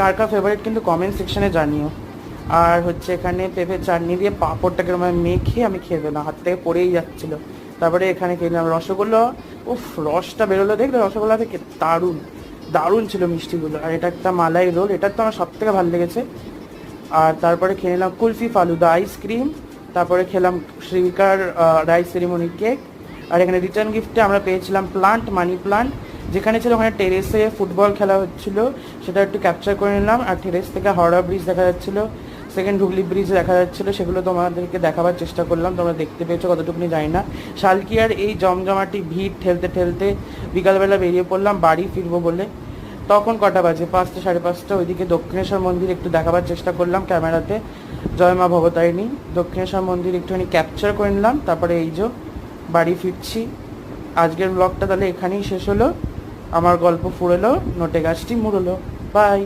কার কার favourite কিন্তু comment সেকশনে জানিও। আর হচ্ছে এখানে পেঁপে চাটনি দিয়ে পাঁপড়টাকে মেখে আমি খেয়ে দিলাম, হাত থেকে পড়েই যাচ্ছিল। তারপরে এখানে খেলাম রসগোল্লা। উফ, রসটা বেরোলো দেখলে রসগোল্লা থেকে, দারুণ দারুণ ছিল মিষ্টিগুলো। আর এটা একটা মালাই রোল, এটা তো আমার সব থেকে ভালো লেগেছে। আর তারপরে খেয়ে নিলাম কুলফি ফালুদা আইসক্রিম। তারপরে খেলাম শ্রীকার রাইস সেরিমনি কেক। আর এখানে রিটার্ন গিফটে আমরা পেয়েছিলাম প্লান্ট, মানি প্লান্ট। যেখানে ছিল ওখানে টেরেসে ফুটবল খেলা হচ্ছিল, সেটা একটু ক্যাপচার করে নিলাম। আর টেরেস থেকে হাওড়া ব্রিজ দেখা যাচ্ছিলো, সেকেন্ড হুগলি ব্রিজ দেখা যাচ্ছিলো, সেগুলো তোমাদেরকে দেখাবার চেষ্টা করলাম। তোমরা দেখতে পেয়েছো কতটুকুনি জানি না। শালকিয়ার এই জমজমাটি ভিড় ঠেলতে ঠেলতে বিকালবেলা বেরিয়ে পড়লাম বাড়ি ফিরবো বলে। তখন কটা বাজে, 5টা 5:30। ওইদিকে দক্ষিণেশ্বর মন্দির একটু দেখাবার চেষ্টা করলাম ক্যামেরাতে, জয় মা ভবতারিণী। দক্ষিণেশ্বর মন্দির একটুখানি ক্যাপচার করে নিলাম, তারপরে এই যে বাড়ি ফিরছি। আজকের ব্লগটা তাহলে এখানেই শেষ হলো। আমার গল্প ফুরলো, নোটে গাছটি মুড়লো। বাই।